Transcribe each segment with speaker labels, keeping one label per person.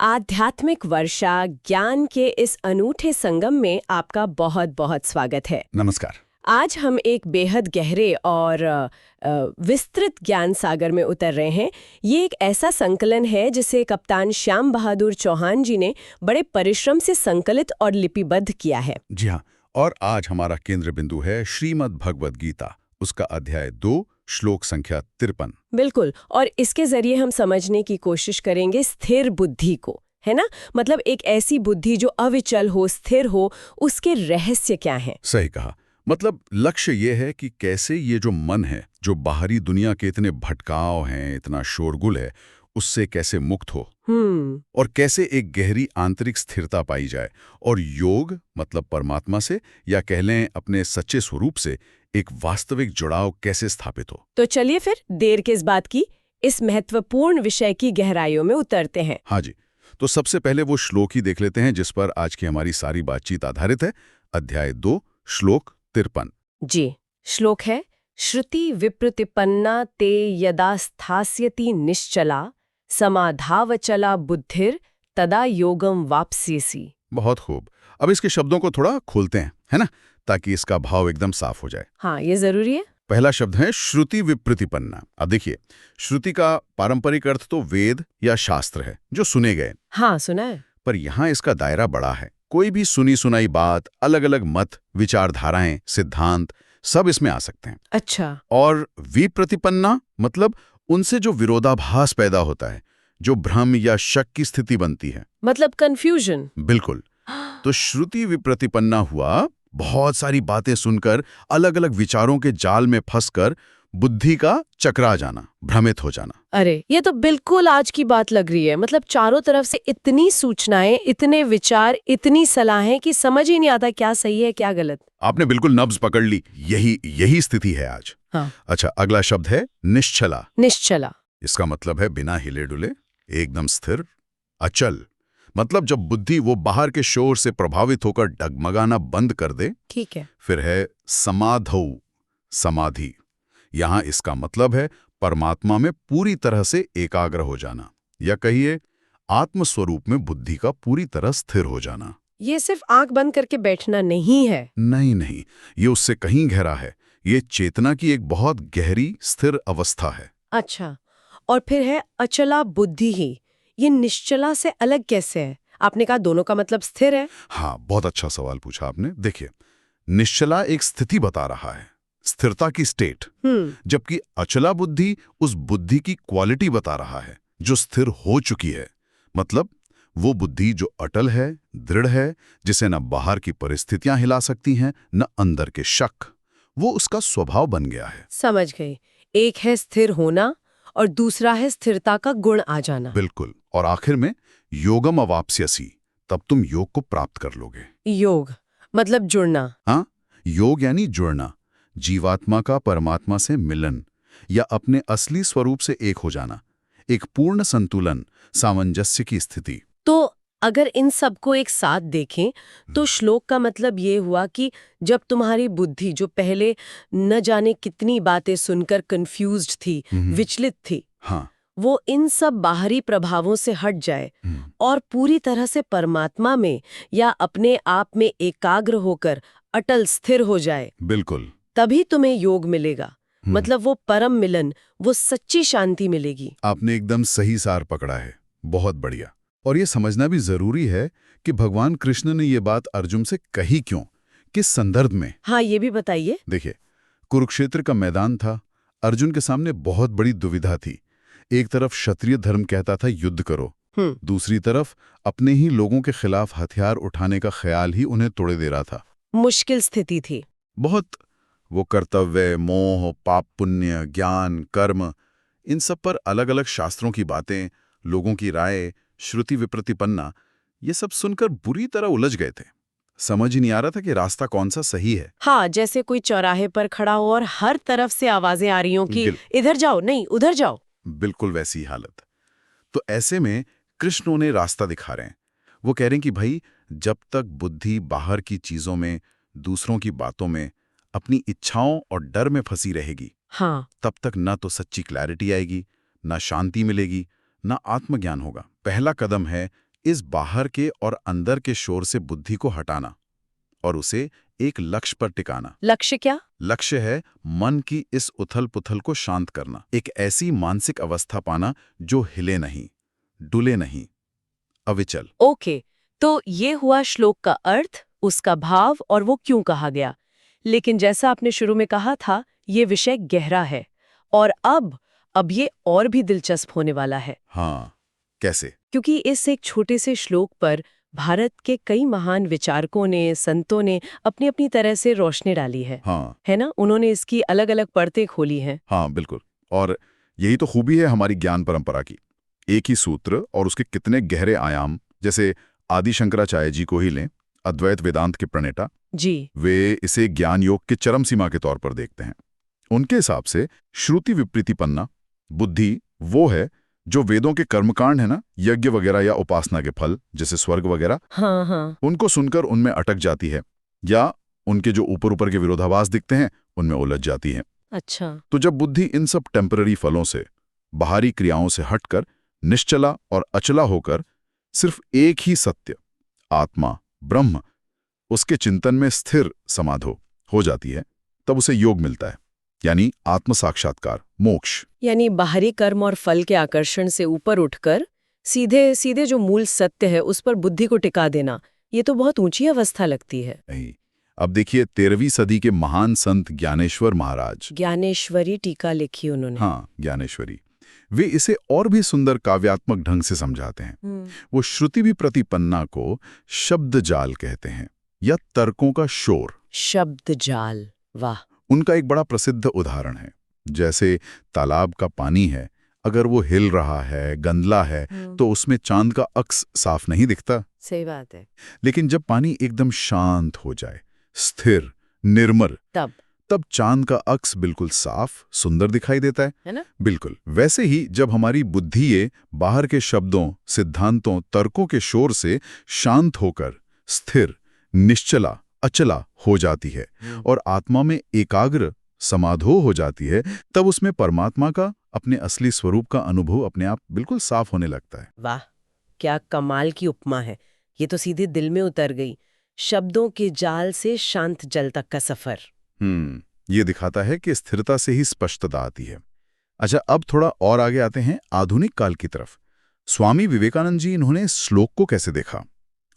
Speaker 1: आध्यात्मिक वर्षा ज्ञान के इस अनूठे संगम में आपका बहुत बहुत स्वागत है।
Speaker 2: नमस्कार।
Speaker 1: आज हम एक बेहद गहरे और विस्तृत ज्ञान सागर में उतर रहे हैं। ये एक ऐसा संकलन है जिसे कप्तान श्याम बहादुर चौहान जी ने बड़े परिश्रम से संकलित और लिपिबद्ध किया है।
Speaker 2: जी हाँ, और आज हमारा केंद्र बिंदु है श्रीमद् भगवद गीता, उसका अध्याय 2, श्लोक संख्या 53।
Speaker 1: बिल्कुल, और इसके जरिए हम समझने की कोशिश करेंगे स्थिर बुद्धि को, है ना? मतलब एक ऐसी बुद्धि जो अविचल हो, स्थिर हो, उसके रहस्य क्या हैं?
Speaker 2: सही कहा। मतलब लक्ष्य ये है कि कैसे ये जो मन है, जो बाहरी दुनिया के इतने भटकाव हैं, इतना शोरगुल है, उससे कैसे मुक्त हो और कैसे एक गहरी आंतरिक स्थिरता पाई जाए। और योग मतलब परमात्मा से, या कह लें अपने सच्चे स्वरूप से, एक वास्तविक जुड़ाव कैसे स्थापित हो।
Speaker 1: तो चलिए फिर देर किस बात की, इस महत्वपूर्ण विषय की गहराइयों में उतरते हैं।
Speaker 2: हाँ जी, तो सबसे पहले वो श्लोक ही देख लेते हैं जिस पर आज की हमारी सारी बातचीत आधारित है। अध्याय 2, श्लोक 53।
Speaker 1: जी, श्लोक है, श्रुति विप्रतिपन्ना ते यदा स्थास्यति निश्चला समाधावचला बुद्धिर तदा योगम वाप्स्यसि।
Speaker 2: बहुत खूब। अब इसके शब्दों को थोड़ा खोलते हैं, है ना, ताकि इसका भाव एकदम साफ हो जाए।
Speaker 1: हाँ, ये जरूरी है।
Speaker 2: पहला शब्द है श्रुति विप्रतिपन्ना। अब देखिए, श्रुति का पारंपरिक अर्थ तो वेद या शास्त्र है जो सुने गए।
Speaker 1: हाँ, सुना है।
Speaker 2: पर यहाँ इसका दायरा बड़ा है। कोई भी सुनी सुनाई बात, अलग अलग मत, विचारधाराएं, सिद्धांत, सब इसमें आ सकते हैं।
Speaker 1: अच्छा।
Speaker 2: और विप्रतिपन्ना मतलब उनसे जो विरोधाभास पैदा होता है, जो भ्रम या शक की स्थिति बनती है,
Speaker 1: मतलब कंफ्यूजन।
Speaker 2: बिल्कुल। तो श्रुति विप्रतिपन्ना हुआ बहुत सारी बातें सुनकर अलग अलग विचारों के जाल में फंसकर बुद्धि का चकरा जाना, भ्रमित हो जाना।
Speaker 1: अरे, ये तो बिल्कुल आज की बात लग रही है। मतलब चारों तरफ से इतनी सूचनाएं, इतने विचार, इतनी सलाहें कि समझ ही नहीं आता क्या सही है क्या गलत।
Speaker 2: आपने बिल्कुल नब्ज पकड़ ली। यही स्थिति है आज।
Speaker 1: हाँ।
Speaker 2: अच्छा, अगला शब्द है निश्चला।
Speaker 1: निश्चला।
Speaker 2: इसका मतलब है बिना हिले डुले, एकदम स्थिर, अचल। मतलब जब बुद्धि वो बाहर के शोर से प्रभावित होकर डगमगाना बंद कर दे।
Speaker 1: ठीक है।
Speaker 2: फिर है समाधौ, समाधि। यहां इसका मतलब है परमात्मा में पूरी तरह से एकाग्र हो जाना, या कहिए आत्मस्वरूप में बुद्धि का पूरी तरह स्थिर हो जाना।
Speaker 1: ये सिर्फ आंख बंद करके बैठना नहीं है।
Speaker 2: नहीं, ये उससे कहीं गहरा है। ये चेतना की एक बहुत गहरी स्थिर अवस्था है।
Speaker 1: अच्छा, और फिर है अचला बुद्धि ही। ये निश्चला से अलग कैसे है? आपने कहा दोनों का मतलब स्थिर है।
Speaker 2: हाँ, बहुत अच्छा सवाल पूछा आपने। देखिए, निश्चला एक स्थिति बता रहा है, स्थिरता की स्टेट, जबकि अचला बुद्धि उस बुद्धि की क्वालिटी बता रहा है जो स्थिर हो चुकी है। मतलब वो बुद्धि जो अटल है, दृढ़ है, जिसे न बाहर की परिस्थितियां हिला सकती हैं, न अंदर के शक। वो उसका स्वभाव बन गया है।
Speaker 1: समझ गई। एक है स्थिर होना और दूसरा है स्थिरता का गुण आ जाना।
Speaker 2: बिल्कुल। और आखिर में योगम अवाप्स्यसि, तब तुम योग को प्राप्त कर लोगे।
Speaker 1: योग मतलब जुड़ना।
Speaker 2: हाँ, योग यानी जुड़ना, जीवात्मा का परमात्मा से मिलन, या अपने असली स्वरूप से एक हो जाना, एक पूर्ण संतुलन, सामंजस्य की स्थिति।
Speaker 1: तो अगर इन सबको एक साथ देखें तो श्लोक का मतलब ये हुआ कि जब तुम्हारी बुद्धि जो पहले न जाने कितनी बातें सुनकर कंफ्यूज्ड थी, विचलित थी,
Speaker 2: हाँ,
Speaker 1: वो इन सब बाहरी प्रभावों से हट जाए और पूरी तरह से परमात्मा में या अपने आप में एकाग्र होकर अटल स्थिर हो जाए,
Speaker 2: बिल्कुल,
Speaker 1: तभी तुम्हें योग मिलेगा। मतलब वो परम मिलन, वो सच्ची शांति मिलेगी।
Speaker 2: आपने एकदम सही सार पकड़ा है। बहुत बढ़िया। और ये समझना भी जरूरी है कि भगवान कृष्ण ने ये बात अर्जुन से कही क्यों, किस संदर्भ में।
Speaker 1: हाँ, ये भी बताइए।
Speaker 2: देखिए, कुरुक्षेत्र का मैदान था। अर्जुन के सामने बहुत बड़ी दुविधा थी। एक तरफ क्षत्रिय धर्म कहता था युद्ध करो, दूसरी तरफ अपने ही लोगों के खिलाफ हथियार उठाने का ख्याल ही उन्हें तोड़े दे रहा था।
Speaker 1: मुश्किल स्थिति थी
Speaker 2: बहुत। वो कर्तव्य, मोह, पाप पुण्य, ज्ञान, कर्म, इन सब पर अलग अलग शास्त्रों की बातें, लोगों की राय, श्रुति विप्रतिपन्ना, ये सब सुनकर बुरी तरह उलझ गए थे। समझ ही नहीं आ रहा था कि रास्ता कौन सा सही है।
Speaker 1: हाँ, जैसे कोई चौराहे पर खड़ा हो और हर तरफ से आवाजें आ रही हो कि इधर जाओ, नहीं उधर जाओ।
Speaker 2: बिल्कुल वैसी हालत। तो ऐसे में कृष्ण उन्हें रास्ता दिखा रहे हैं। वो कह रहे हैं कि भाई, जब तक बुद्धि बाहर की चीजों में, दूसरों की बातों में, अपनी इच्छाओं और डर में फंसी रहेगी,
Speaker 1: हाँ,
Speaker 2: तब तक ना तो सच्ची क्लैरिटी आएगी, ना शांति मिलेगी, ना आत्मज्ञान होगा। पहला कदम है इस बाहर के और अंदर के शोर से बुद्धि को हटाना और उसे एक लक्ष्य पर टिकाना।
Speaker 1: लक्ष्य क्या?
Speaker 2: लक्ष्य है मन की इस उथल-पुथल को शांत करना, एक ऐसी मानसिक अवस्था पाना जो हिले नहीं, डुले नहीं, अविचल।
Speaker 1: ओके, तो ये हुआ श्लोक का अर्थ, उसका भाव और वो क्यों कहा गया। लेकिन जैसा आपने शुरू में कहा था, ये विषय गहरा है और अब ये और भी दिलचस्प होने वाला है।
Speaker 2: हाँ, कैसे?
Speaker 1: क्योंकि इस एक छोटे से श्लोक पर भारत के कई महान विचारकों ने, संतों ने अपनी अपनी तरह से रोशनी डाली है।
Speaker 2: हाँ,
Speaker 1: है ना? उन्होंने इसकी अलग-अलग परतें खोली हैं।
Speaker 2: हाँ, बिल्कुल। और यही तो खूबी है हमारी ज्ञान परंपरा की। एक ही सूत्र और उसके कितने गहरे आयाम, जैसे आदि शंकराचार्य जी को ही लें, अद्वैत वेदांत के प्रणेता।
Speaker 1: जी।
Speaker 2: वे इसे ज्ञान योग के चरम सीमा के तौर पर देखते हैं। उनके हिसाब से श्रुति विपरीतिपन्ना बुद्धि वो है जो वेदों के कर्मकांड है ना, यज्ञ वगैरह या उपासना के फल जैसे स्वर्ग वगैरह,
Speaker 1: हाँ हाँ,
Speaker 2: उनको सुनकर उनमें अटक जाती है या उनके जो ऊपर ऊपर के विरोधाभास दिखते हैं उनमें उलझ जाती है।
Speaker 1: अच्छा।
Speaker 2: तो जब बुद्धि इन सब टेम्पररी फलों से, बाहरी क्रियाओं से हटकर निश्चला और अचला होकर सिर्फ एक ही सत्य, आत्मा, ब्रह्म, उसके चिंतन में स्थिर समाधो हो जाती है, तब उसे योग मिलता है, यानी आत्म साक्षात्कार, मोक्ष।
Speaker 1: यानी बाहरी कर्म और फल के आकर्षण से ऊपर उठकर सीधे सीधे जो मूल सत्य है उस पर बुद्धि को टिका देना, ये तो बहुत ऊंची अवस्था लगती है।
Speaker 2: नहीं, अब देखिए 13वीं सदी के महान संत ज्ञानेश्वर महाराज,
Speaker 1: ज्ञानेश्वरी टीका लिखी उन्होंने।
Speaker 2: हाँ ज्ञानेश्वरी, वे इसे और भी सुंदर काव्यात्मक ढंग से समझाते हैं। वो श्रुति भी प्रतिपन्ना को शब्द जाल कहते हैं या तर्कों का शोर।
Speaker 1: शब्द जाल, वाह।
Speaker 2: उनका एक बड़ा प्रसिद्ध उदाहरण है, जैसे तालाब का पानी है, अगर वो हिल रहा है, गंदला है, तो उसमें चांद का अक्स साफ नहीं दिखता।
Speaker 1: सही बात है।
Speaker 2: लेकिन जब पानी एकदम शांत हो जाए, स्थिर, निर्मल, तब चांद का अक्स बिल्कुल साफ, सुंदर दिखाई देता है
Speaker 1: ना?
Speaker 2: बिल्कुल वैसे ही जब हमारी बुद्धि ये बाहर के शब्दों, सिद्धांतों, तर्कों के शोर से शांत होकर स्थिर, निश्चला, अचला हो जाती है और आत्मा में एकाग्र, समाधो हो जाती है, तब उसमें परमात्मा का, अपने असली स्वरूप का अनुभव अपने आप बिल्कुल साफ होने लगता है।
Speaker 1: वाह, क्या कमाल की उपमा है। ये तो सीधे दिल में उतर गई। शब्दों के जाल से शांत जल तक का सफर।
Speaker 2: ये दिखाता है कि स्थिरता से ही स्पष्टता आती है। अच्छा, अब थोड़ा और आगे आते हैं आधुनिक काल की तरफ। स्वामी विवेकानंद जी, इन्होंने इस श्लोक को कैसे देखा?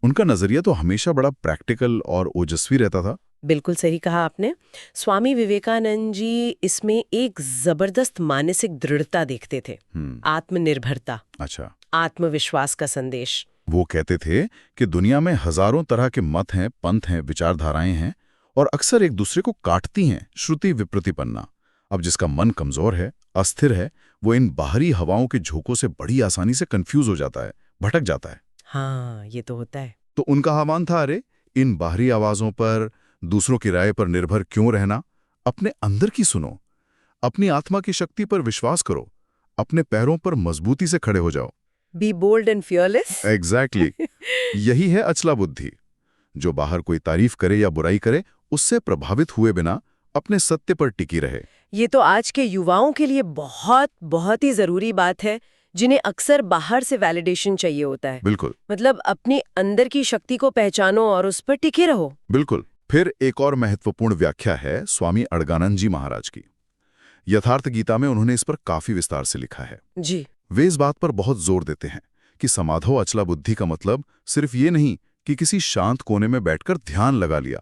Speaker 2: उनका नजरिया तो हमेशा बड़ा प्रैक्टिकल और ओजस्वी रहता था।
Speaker 1: बिल्कुल सही कहा आपने। स्वामी विवेकानंद जी इसमें एक जबरदस्त मानसिक दृढ़ता देखते थे, आत्मनिर्भरता,
Speaker 2: अच्छा,
Speaker 1: आत्मविश्वास का संदेश।
Speaker 2: वो कहते थे कि दुनिया में हजारों तरह के मत हैं, पंथ हैं, विचारधाराएं हैं और अक्सर एक दूसरे को काटती हैं, श्रुति विप्रतिपन्ना। अब जिसका मन कमजोर है, अस्थिर है, वो इन बाहरी हवाओं के झोंकों से बड़ी आसानी से कंफ्यूज हो जाता है, भटक जाता है।
Speaker 1: हाँ, ये तो होता है।
Speaker 2: तो उनका आह्वान था, अरे इन बाहरी आवाजों पर, दूसरों की राय पर निर्भर क्यों रहना? अपने अंदर की सुनो, अपनी आत्मा की शक्ति पर विश्वास करो, अपने पैरों पर मजबूती से खड़े हो जाओ।
Speaker 1: Be bold and fearless.
Speaker 2: Exactly यही है अचला बुद्धि, जो बाहर कोई तारीफ करे या बुराई करे उससे प्रभावित हुए बिना अपने सत्य पर टिकी रहे।
Speaker 1: ये तो आज के युवाओं के लिए बहुत बहुत ही जरूरी बात है, जिन्हें अक्सर बाहर से वैलिडेशन चाहिए होता है।
Speaker 2: बिल्कुल,
Speaker 1: मतलब अपने अंदर की शक्ति को पहचानो और उस पर टिके रहो।
Speaker 2: बिल्कुल। फिर एक और महत्वपूर्ण व्याख्या है स्वामी अड़गानंद जी महाराज की। यथार्थ गीता में उन्होंने इस पर काफी विस्तार से लिखा है।
Speaker 1: जी।
Speaker 2: वे इस बात पर बहुत जोर देते हैं कि समाधो अचला बुद्धि का मतलब सिर्फ ये नहीं कि किसी शांत कोने में बैठकर ध्यान लगा लिया।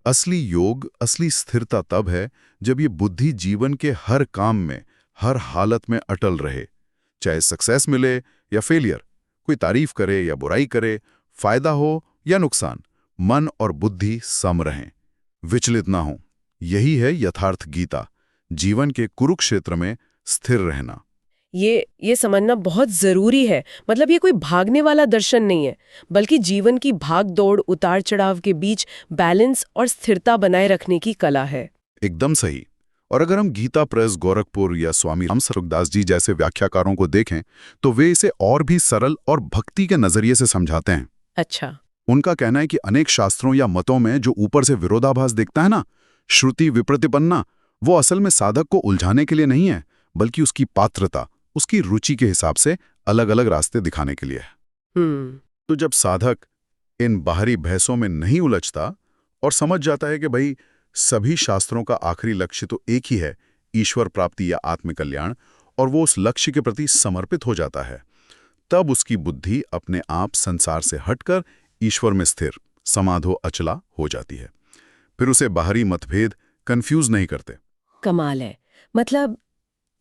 Speaker 2: असली योग, असली स्थिरता तब है जब ये बुद्धि जीवन के हर काम में, हर हालत में अटल रहे, चाहे सक्सेस मिले या फेलियर, कोई तारीफ करे या बुराई करे, फायदा हो या नुकसान, मन और बुद्धि सम रहें, विचलित ना हो। यही है यथार्थ गीता, जीवन के कुरुक्षेत्र में स्थिर रहना।
Speaker 1: ये समझना बहुत जरूरी है। मतलब ये कोई भागने वाला दर्शन नहीं है, बल्कि जीवन की भाग दौड़, उतार चढ़ाव के बीच बैलेंस और स्थिरता बनाए रखने की कला है।
Speaker 2: एकदम सही। और अगर हम गीता प्रेस गोरखपुर या स्वामी राम स्वरूपदास जी जैसे व्याख्याकारों को देखें, तो वे इसे और भी सरल और भक्ति के नजरिए से समझाते हैं।
Speaker 1: अच्छा।
Speaker 2: उनका कहना है कि अनेक शास्त्रों या मतों में जो ऊपर से विरोधाभास दिखता है ना, श्रुति विप्रतिपन्ना, वो असल में साधक को उलझाने के लिए नहीं है, बल्कि उसकी पात्रता, उसकी रुचि के हिसाब से अलग अलग रास्ते दिखाने के लिए है। तो जब साधक इन बाहरी बहसों में नहीं उलझता और समझ जाता है कि भाई सभी शास्त्रों का आखिरी लक्ष्य तो एक ही है, ईश्वर प्राप्ति या आत्मकल्याण, और वो उस लक्ष्य के प्रति समर्पित हो जाता है, तब उसकी बुद्धि अपने आप संसार से हटकर ईश्वर में स्थिर, समाधो अचला हो जाती है। फिर उसे बाहरी मतभेद कंफ्यूज नहीं करते।
Speaker 1: कमाल है। मतलब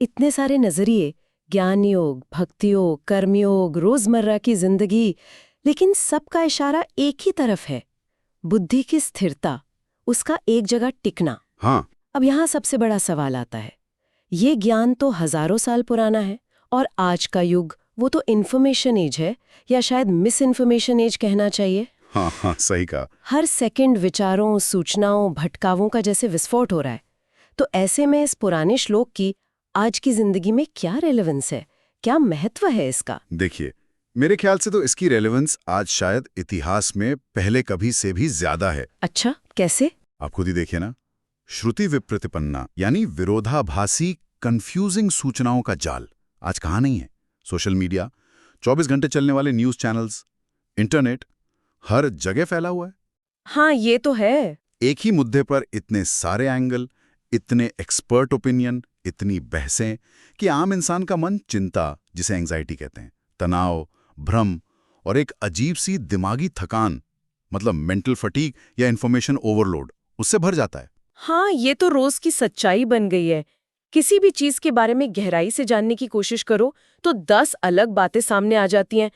Speaker 1: इतने सारे नजरिए, ज्ञान योग, भक्ति योग, कर्मयोग, रोजमर्रा की जिंदगी, लेकिन सबका इशारा एक ही तरफ है, बुद्धि की स्थिरता, उसका एक जगह टिकना।
Speaker 2: हाँ,
Speaker 1: अब यहाँ सबसे बड़ा सवाल आता है, ये ज्ञान तो हजारों साल पुराना है और आज का युग वो तो इन्फॉर्मेशन एज है, या शायद मिस इन्फॉर्मेशन एज कहना चाहिए।
Speaker 2: हाँ, सही कहा।
Speaker 1: हर सेकंड विचारों, सूचनाओं, भटकावों का जैसे विस्फोट हो रहा है। तो ऐसे में इस पुराने श्लोक की आज की जिंदगी में क्या रेलेवेंस है, क्या महत्व है इसका?
Speaker 2: देखिए, मेरे ख्याल से तो इसकी रेलेवेंस आज शायद इतिहास में पहले कभी से भी ज्यादा है।
Speaker 1: अच्छा, कैसे?
Speaker 2: आप खुद ही देखिए ना, श्रुति विप्रतिपन्ना यानी विरोधाभासी कंफ्यूजिंग सूचनाओं का जाल आज कहाँ नहीं है। सोशल मीडिया, 24 घंटे चलने वाले न्यूज चैनल्स, इंटरनेट, हर जगह फैला हुआ है।
Speaker 1: हाँ, ये तो है।
Speaker 2: एक ही मुद्दे पर इतने सारे एंगल, इतने एक्सपर्ट ओपिनियन, इतनी बहसें कि आम इंसान का मन चिंता, जिसे एंग्जाइटी कहते हैं, तनाव, भ्रम और एक अजीब सी दिमागी थकान, मतलब मेंटल फटीग या इंफॉर्मेशन ओवरलोड, उससे भर जाता है।
Speaker 1: हाँ, ये तो रोज की सच्चाई बन गई है। किसी भी चीज के बारे में गहराई से जानने की कोशिश करो तो 10 अलग बातें सामने आ जाती हैं,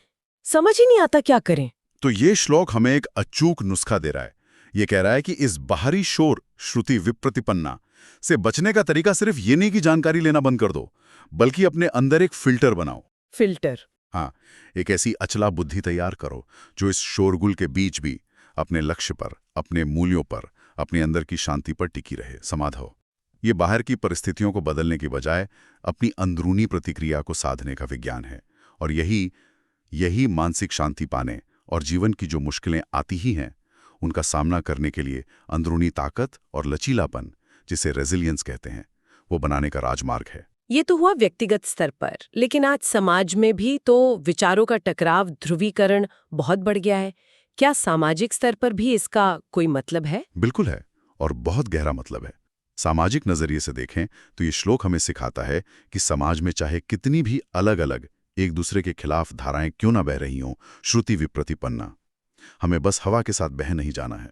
Speaker 1: समझ ही नहीं आता क्या करें।
Speaker 2: तो ये श्लोक हमें एक अचूक नुस्खा दे रहा है। ये कह रहा है कि इस बाहरी शोर, श्रुति विप्रतिपन्ना, से बचने का तरीका सिर्फ ये नहीं कि जानकारी लेना बंद कर दो, बल्कि अपने अंदर एक फिल्टर बनाओ।
Speaker 1: फिल्टर?
Speaker 2: हाँ, एक ऐसी अचला बुद्धि तैयार करो जो इस शोरगुल के बीच भी अपने लक्ष्य पर, अपने मूल्यों पर, अपने अंदर की शांति पर टिकी रहे, समाधो। ये बाहर की परिस्थितियों को बदलने की बजाय अपनी अंदरूनी प्रतिक्रिया को साधने का विज्ञान है। और यही मानसिक शांति पाने और जीवन की जो मुश्किलें आती ही हैं, उनका सामना करने के लिए अंदरूनी ताकत और लचीलापन, जिसे रेजिलियंस कहते हैं, वो बनाने का राजमार्ग है।
Speaker 1: ये तो हुआ व्यक्तिगत स्तर पर, लेकिन आज समाज में भी तो विचारों का टकराव, ध्रुवीकरण बहुत बढ़ गया है। क्या सामाजिक स्तर पर भी इसका कोई मतलब है?
Speaker 2: बिल्कुल है, और बहुत गहरा मतलब है। सामाजिक नजरिए से देखें तो ये श्लोक हमें सिखाता है कि समाज में चाहे कितनी भी अलग अलग एक दूसरे के खिलाफ धाराएं क्यों ना बह रही हों, श्रुति विप्रतिपन्ना, हमें बस हवा के साथ बह नहीं जाना है।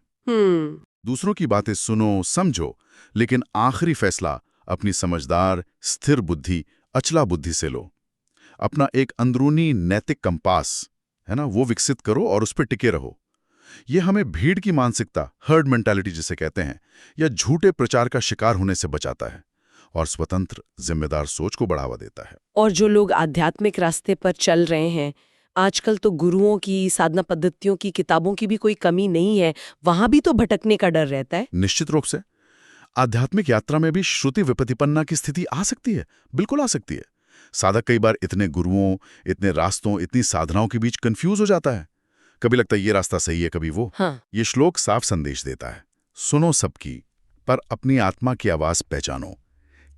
Speaker 2: दूसरों की बातें सुनो, समझो, लेकिन आखिरी फैसला अपनी समझदार, स्थिर बुद्धि, अचला बुद्धि से लो। अपना एक अंदरूनी नैतिक कंपास है ना, वो विकसित करो और उस पर टिके रहो। ये हमें भीड़ की मानसिकता, हर्ड मेंटालिटी जिसे कहते हैं, या झूठे प्रचार का शिकार होने से बचाता है और स्वतंत्र, जिम्मेदार सोच को बढ़ावा देता है।
Speaker 1: और जो लोग आध्यात्मिक रास्ते पर चल रहे हैं, आजकल तो गुरुओं की, साधना पद्धतियों की, किताबों की भी कोई कमी नहीं है, वहां भी तो भटकने का डर रहता है।
Speaker 2: निश्चित रूप से आध्यात्मिक यात्रा में भी श्रुति विप्रतिपन्ना की स्थिति आ सकती है, बिल्कुल आ सकती है। साधक कई बार इतने गुरुओं, इतने रास्तों, इतनी साधनाओं के बीच कंफ्यूज हो जाता है। कभी लगता है ये रास्ता सही है, कभी वो।
Speaker 1: हाँ।
Speaker 2: ये श्लोक साफ संदेश देता है, सुनो सबकी, पर अपनी आत्मा की आवाज पहचानो।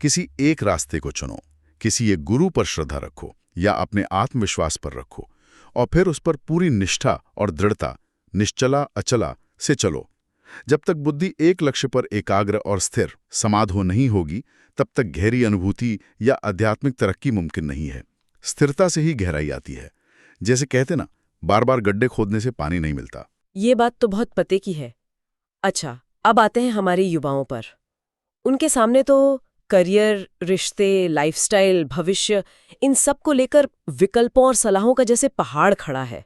Speaker 2: किसी एक रास्ते को चुनो, किसी एक गुरु पर श्रद्धा रखो या अपने आत्मविश्वास पर रखो, और फिर उस पर पूरी निष्ठा और दृढ़ता, निश्चला अचला से चलो। जब तक बुद्धि एक लक्ष्य पर एकाग्र और स्थिर, समाधो नहीं होगी, तब तक गहरी अनुभूति या आध्यात्मिक तरक्की मुमकिन नहीं है। स्थिरता से ही गहराई आती है। जैसे कहते ना, बार बार गड्ढे खोदने से पानी नहीं मिलता।
Speaker 1: ये बात तो बहुत पते की है। अच्छा, अब आते हैं हमारे युवाओं पर। उनके सामने तो करियर, रिश्ते, लाइफस्टाइल, भविष्य, इन सब को लेकर विकल्पों और सलाहों का जैसे पहाड़ खड़ा है।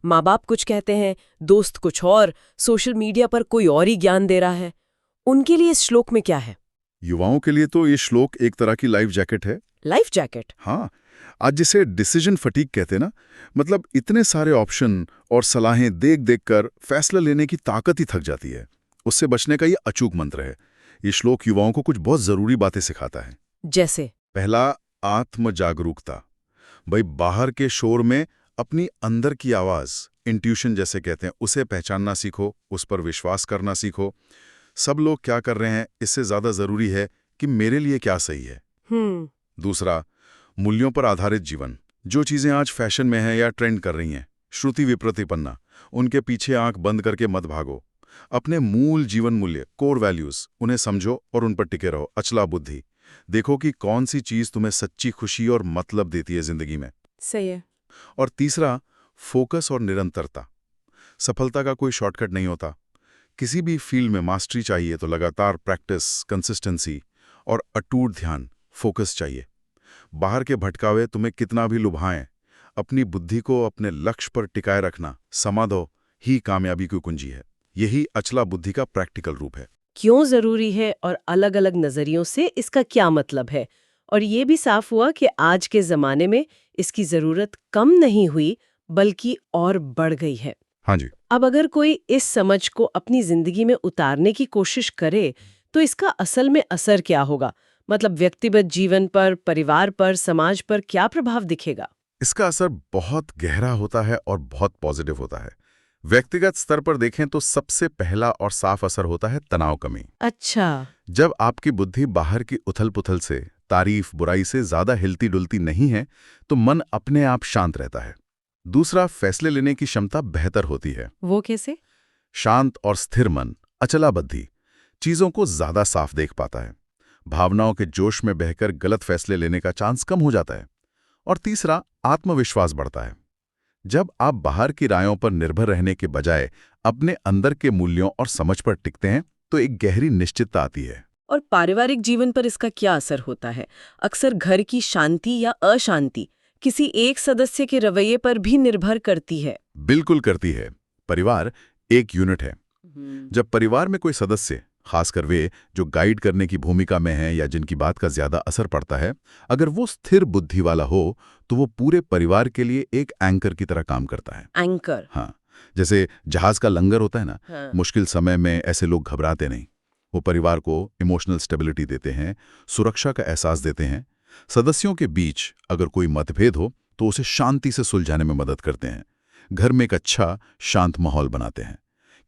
Speaker 1: माँ बाप कुछ कहते हैं, दोस्त कुछ और, सोशल मीडिया पर कोई और ही ज्ञान दे रहा है। उनके लिए इस श्लोक में क्या है?
Speaker 2: युवाओं के लिए तो ये श्लोक एक तरह की लाइफ जैकेट है।
Speaker 1: Life jacket?
Speaker 2: हाँ, आज जिसे डिसीजन फटीग कहते हैं ना, मतलब इतने सारे ऑप्शन और सलाहें देख देख कर फैसला लेने की ताकत ही थक जाती है। उससे बचने का ये अचूक मंत्र है। ये श्लोक युवाओं को कुछ बहुत जरूरी बातें सिखाता है।
Speaker 1: जैसे?
Speaker 2: पहला, आत्म जागरूकता। भाई, बाहर के शोर में अपनी अंदर की आवाज, इंट्यूशन जैसे कहते हैं, उसे पहचानना सीखो, उस पर विश्वास करना सीखो। सब लोग क्या कर रहे हैं, इससे ज्यादा जरूरी है कि मेरे लिए क्या सही है। दूसरा, मूल्यों पर आधारित जीवन। जो चीजें आज फैशन में हैं या ट्रेंड कर रही हैं, श्रुति विप्रतिपन्ना, उनके पीछे आंख बंद करके मत भागो। अपने मूल जीवन मूल्य, कोर वैल्यूज, उन्हें समझो और उन पर टिके रहो। अचला बुद्धि, देखो कि कौन सी चीज तुम्हें सच्ची खुशी और मतलब देती है जिंदगी में।
Speaker 1: सही है।
Speaker 2: और तीसरा, फोकस और निरंतरता। सफलता का कोई शॉर्टकट नहीं होता। किसी भी फील्ड में मास्टरी चाहिए तो लगातार प्रैक्टिस, कंसिस्टेंसी और अटूट ध्यान, फोकस चाहिए। बाहर के भटकावे तुम्हें कितना भी लुभाएं, अपनी बुद्धि को अपने लक्ष्य पर टिकाए रखना, समाधो ही कामयाबी की कुंजी है। यही अचला बुद्धि का प्रैक्टिकल रूप है।
Speaker 1: क्यों जरूरी है और अलग-अलग नजरियों से इसका क्या मतलब है? और ये भी साफ हुआ कि आज के जमाने में इसकी जरूरत कम नहीं हुई बल्कि और बढ़ गई है।
Speaker 2: हाँ जी।
Speaker 1: अब अगर कोई इस समझ को अपनी जिंदगी में उतारने की कोशिश करे तो इसका असल में असर क्या होगा? मतलब व्यक्तिगत जीवन पर, परिवार पर, समाज पर क्या प्रभाव दिखेगा?
Speaker 2: इसका असर बहुत गहरा होता है और बहुत पॉजिटिव होता है। व्यक्तिगत स्तर पर देखें तो सबसे पहला और साफ असर होता है तनाव कमी।
Speaker 1: अच्छा।
Speaker 2: जब आपकी बुद्धि बाहर की उथल-पुथल से, तारीफ, बुराई से ज्यादा हिलती डुलती नहीं है तो मन अपने आप शांत रहता है। दूसरा, फैसले लेने की क्षमता बेहतर होती है।
Speaker 1: वो कैसे?
Speaker 2: शांत और स्थिर मन, अचला बुद्धि, चीजों को ज्यादा साफ देख पाता है। भावनाओं के जोश में बहकर गलत फैसले लेने का चांस कम हो जाता है। और तीसरा, आत्मविश्वास बढ़ता है। जब आप बाहर की रायों पर निर्भर रहने के बजाय अपने अंदर के मूल्यों और समझ पर टिकते हैं तो एक गहरी निश्चितता आती है।
Speaker 1: और पारिवारिक जीवन पर इसका क्या असर होता है? अक्सर घर की शांति या अशांति किसी एक सदस्य के रवैये पर भी निर्भर करती है।
Speaker 2: बिल्कुल करती है। परिवार एक यूनिट है। जब परिवार में कोई सदस्य, खासकर वे जो गाइड करने की भूमिका में हैं या जिनकी बात का ज्यादा असर पड़ता है, अगर वो स्थिर बुद्धि वाला हो तो वो पूरे परिवार के लिए एक एंकर की तरह काम करता है।
Speaker 1: एंकर?
Speaker 2: हाँ, जैसे जहाज का लंगर होता है ना।
Speaker 1: हाँ।
Speaker 2: मुश्किल समय में ऐसे लोग घबराते नहीं। वो परिवार को इमोशनल स्टेबिलिटी देते हैं, सुरक्षा का एहसास देते हैं। सदस्यों के बीच अगर कोई मतभेद हो तो उसे शांति से सुलझाने में मदद करते हैं। घर में एक अच्छा शांत माहौल बनाते हैं।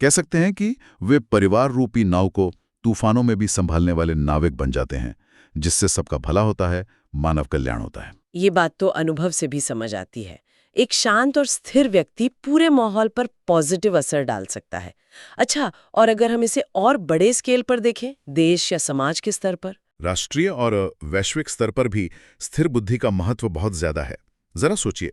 Speaker 2: कह सकते हैं कि वे परिवार रूपी नाव को तूफानों में भी संभालने वाले नाविक बन जाते हैं, जिससे सबका भला होता है, मानव कल्याण होता है।
Speaker 1: ये बात तो अनुभव से भी समझ आती है। एक शांत और स्थिर व्यक्ति पूरे माहौल पर पॉजिटिव असर डाल सकता है। अच्छा, और अगर हम इसे और बड़े स्केल पर देखें, देश या समाज के स्तर पर?
Speaker 2: राष्ट्रीय और वैश्विक स्तर पर भी स्थिर बुद्धि का महत्व बहुत ज्यादा है। जरा सोचिए,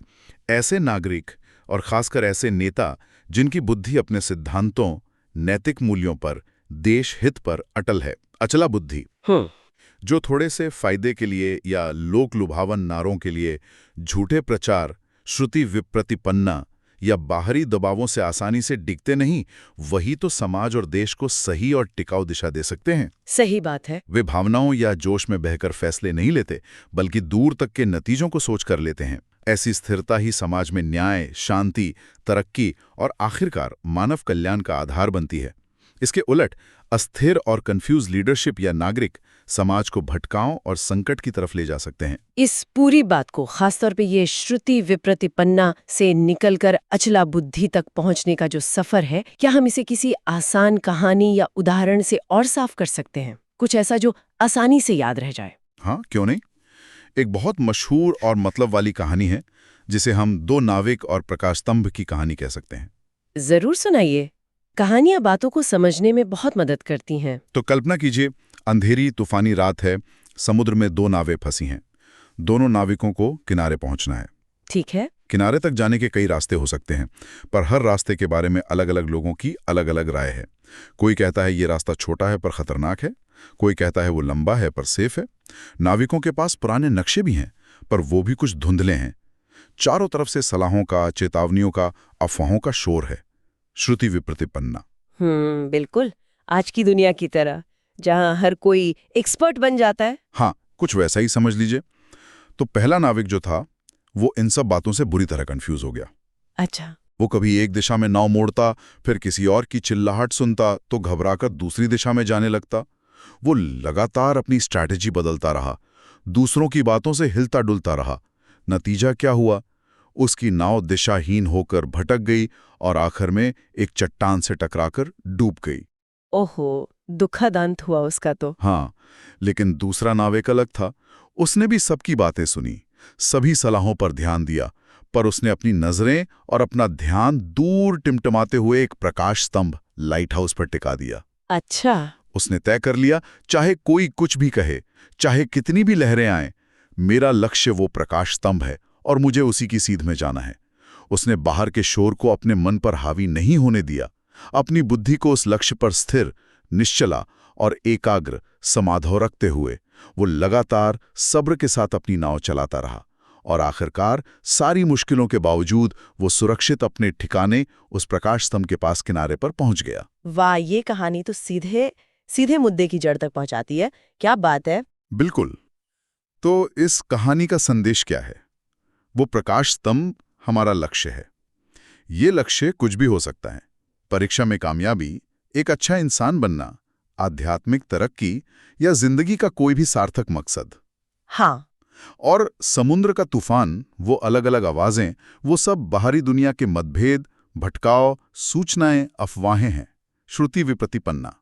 Speaker 2: ऐसे नागरिक और खासकर ऐसे नेता जिनकी बुद्धि अपने सिद्धांतों, नैतिक मूल्यों पर, देश हित पर अटल है। अचला बुद्धि जो थोड़े से फायदे के लिए या लोक लुभावन नारों के लिए झूठे प्रचार, श्रुति विप्रतिपन्ना या बाहरी दबावों से आसानी से डिगते नहीं, वही तो समाज और देश को सही और टिकाऊ दिशा दे सकते हैं।
Speaker 1: सही बात है।
Speaker 2: वे भावनाओं या जोश में बहकर फैसले नहीं लेते, बल्कि दूर तक के नतीजों को सोच कर लेते हैं। ऐसी स्थिरता ही समाज में न्याय, शांति, तरक्की और आखिरकार मानव कल्याण का आधार बनती है। इसके उलट अस्थिर और कंफ्यूज लीडरशिप या नागरिक समाज को भटकाओं और संकट की तरफ ले जा सकते हैं।
Speaker 1: इस पूरी बात को, खासतौर पे ये श्रुति विप्रतिपन्ना से निकलकर अचला बुद्धि तक पहुंचने का जो सफर है, क्या हम इसे किसी आसान कहानी या उदाहरण से और साफ कर सकते हैं? कुछ ऐसा जो आसानी से याद रह जाए।
Speaker 2: हाँ, क्यों नहीं। एक बहुत मशहूर और मतलब वाली कहानी है जिसे हम दो नाविक और प्रकाश स्तंभ की कहानी कह सकते हैं।
Speaker 1: जरूर सुनाइए। कहानियां बातों को समझने में बहुत मदद करती हैं।
Speaker 2: तो कल्पना कीजिए, अंधेरी तूफानी रात है, समुद्र में दो नावें फंसी हैं। दोनों नाविकों को किनारे पहुंचना है।
Speaker 1: ठीक है।
Speaker 2: किनारे तक जाने के कई रास्ते हो सकते हैं, पर हर रास्ते के बारे में अलग अलग लोगों की अलग अलग राय है। कोई कहता है ये रास्ता छोटा है पर खतरनाक है, कोई कहता है वो लंबा है पर सेफ है। नाविकों के पास पुराने नक्शे भी हैं, पर वो भी कुछ धुंधले हैं। चारों तरफ से सलाहों का, चेतावनियों का, अफवाहों का शोर है। श्रुति विप्रतिपन्ना।
Speaker 1: बिल्कुल। आज की दुनिया की तरह, जहां हर कोई एक्सपर्ट बन जाता है।
Speaker 2: हाँ, कुछ वैसा ही समझ लीजिए। तो पहला नाविक जो था वो इन सब बातों से बुरी तरह कंफ्यूज हो गया।
Speaker 1: अच्छा।
Speaker 2: वो कभी एक दिशा में नाव मोड़ता, फिर किसी और की चिल्लाहट सुनता तो घबराकर दूसरी दिशा में जाने लगता। वो लगातार अपनी स्ट्रैटेजी बदलता रहा, दूसरों की बातों से हिलता डुलता रहा। नतीजा क्या हुआ? उसकी नाव दिशाहीन होकर भटक गई और आखिर में एक चट्टान से टकराकर डूब गई।
Speaker 1: ओहो, दुखद अंत हुआ उसका तो।
Speaker 2: हाँ, लेकिन दूसरा नाविक अलग था। उसने भी सबकी बातें सुनी, सभी सलाहों पर ध्यान दिया, पर उसने अपनी नजरें और अपना ध्यान दूर टिमटिमाते हुए एक प्रकाश स्तंभ लाइट हाउस पर टिका दिया।
Speaker 1: अच्छा।
Speaker 2: उसने तय कर लिया, चाहे कोई कुछ भी कहे, चाहे कितनी भी लहरें आएं, मेरा लक्ष्य वो प्रकाश स्तंभ है और मुझे उसी की सीध में जाना है। उसने बाहर के शोर को अपने मन पर हावी नहीं होने दिया। अपनी बुद्धि को उस लक्ष्य पर स्थिर, निश्चला और एकाग्र समाधौ रखते हुए वो लगातार सब्र के साथ अपनी नाव चलाता रहा और आखिरकार सारी मुश्किलों के बावजूद वो सुरक्षित अपने ठिकाने उस प्रकाश स्तंभ के पास किनारे पर पहुंच गया।
Speaker 3: वाह, ये कहानी तो सीधे सीधे मुद्दे की जड़ तक पहुंचाती है। क्या बात है।
Speaker 2: बिल्कुल। तो इस कहानी का संदेश क्या है? वो प्रकाश स्तंभ हमारा लक्ष्य है। ये लक्ष्य कुछ भी हो सकता है। परीक्षा में कामयाबी, एक अच्छा इंसान बनना, आध्यात्मिक तरक्की या जिंदगी का कोई भी सार्थक मकसद।
Speaker 3: हाँ।
Speaker 2: और समुद्र का तूफान, वो अलग अलग आवाजें, वो सब बाहरी दुनिया के मतभेद, भटकाव, सूचनाएं, अफवाहें हैं, श्रुति विप्रतिपन्ना।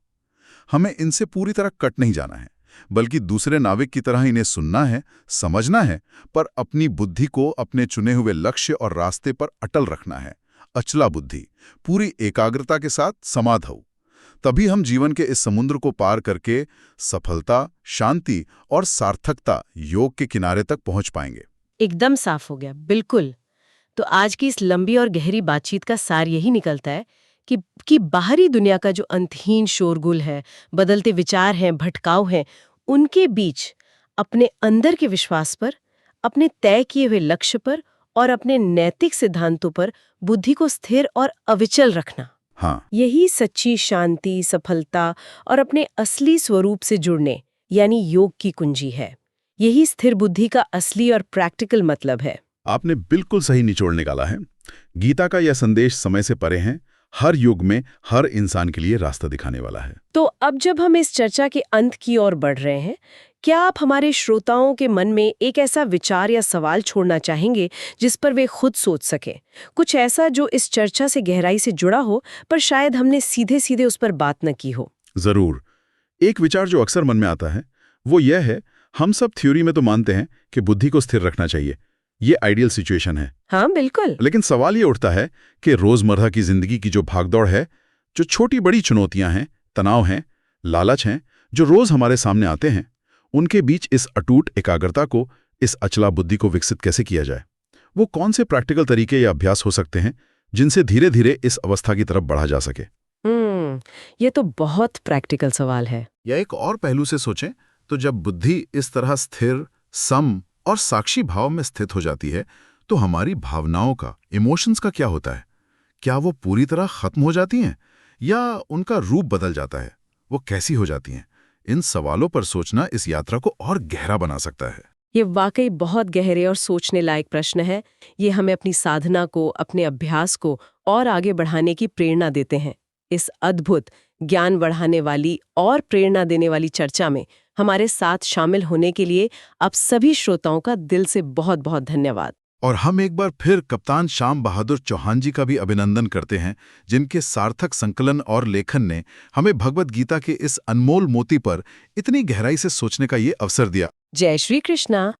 Speaker 2: हमें इनसे पूरी तरह कट नहीं जाना है, बल्कि दूसरे नाविक की तरह इन्हें सुनना है, समझना है, पर अपनी बुद्धि को अपने चुने हुए लक्ष्य और रास्ते पर अटल रखना है। अचला बुद्धि, पूरी एकाग्रता के साथ समाधौ। तभी हम जीवन के इस समुद्र को पार करके सफलता, शांति और सार्थकता, योग के किनारे तक पहुंच पाएंगे।
Speaker 3: एकदम साफ हो गया, बिल्कुल। तो आज की इस लंबी और गहरी बातचीत का सार यही निकलता है कि बाहरी दुनिया का जो अंतहीन शोरगुल है, बदलते विचार हैं, भटकाव हैं, उनके बीच अपने अंदर के विश्वास पर, अपने तय किए हुए लक्ष्य पर और अपने नैतिक सिद्धांतों पर बुद्धि को स्थिर और अविचल रखना,
Speaker 2: हाँ,
Speaker 3: यही सच्ची शांति, सफलता और अपने असली स्वरूप से जुड़ने यानी योग की कुंजी है। यही स्थिर बुद्धि का असली और प्रैक्टिकल मतलब है।
Speaker 2: आपने बिल्कुल सही निचोड़ निकाला है। गीता का यह संदेश समय से परे है, हर युग में हर इंसान के लिए रास्ता दिखाने वाला है।
Speaker 1: तो अब जब हम इस चर्चा के अंत की ओर बढ़ रहे हैं, क्या आप हमारे श्रोताओं के मन में एक ऐसा विचार या सवाल छोड़ना चाहेंगे जिस पर वे खुद सोच सकें? कुछ ऐसा जो इस चर्चा से गहराई से जुड़ा हो, पर शायद हमने सीधे सीधे उस पर बात न की हो।
Speaker 2: जरूर। एक विचार जो अक्सर मन में आता है वो यह है, हम सब थ्योरी में तो मानते हैं कि बुद्धि को स्थिर रखना चाहिए, ये आइडियल सिचुएशन है।
Speaker 1: हाँ बिल्कुल।
Speaker 2: लेकिन सवाल ये उठता है कि रोजमर्रा की जिंदगी की जो भागदौड़ है, जो छोटी बड़ी चुनौतियां हैं, तनाव हैं, लालच हैं, जो रोज हमारे सामने आते हैं, उनके बीच इस अटूट एकाग्रता को, इस अचला बुद्धि को विकसित कैसे किया जाए? वो कौन से प्रैक्टिकल तरीके या अभ्यास हो सकते हैं जिनसे धीरे धीरे इस अवस्था की तरफ बढ़ा जा सके?
Speaker 1: ये तो बहुत प्रैक्टिकल सवाल है।
Speaker 2: या एक और पहलू से सोचें तो जब बुद्धि इस तरह स्थिर, सम और साक्षी भाव में स्थित हो जाती है, तो हमारी भावनाओं का, इमोशंस का क्या होता है? क्या वो पूरी तरह खत्म हो जाती हैं या उनका रूप बदल जाता है? वो कैसी हो जाती हैं? इन सवालों पर सोचना इस यात्रा को और गहरा बना सकता है।
Speaker 1: ये वाकई बहुत गहरे और सोचने लायक प्रश्न है। ये हमें अपनी साधना को, अपने अभ्यास को और आगे बढ़ाने की प्रेरणा देते हैं। इस अद्भुत, ज्ञान बढ़ाने वाली और प्रेरणा देने वाली चर्चा में हमारे साथ शामिल होने के लिए आप सभी श्रोताओं का दिल से बहुत बहुत धन्यवाद।
Speaker 2: और हम एक बार फिर कप्तान श्याम बहादुर चौहान जी का भी अभिनंदन करते हैं, जिनके सार्थक संकलन और लेखन ने हमें भगवद गीता के इस अनमोल मोती पर इतनी गहराई से सोचने का ये अवसर दिया।
Speaker 1: जय श्री कृष्णा।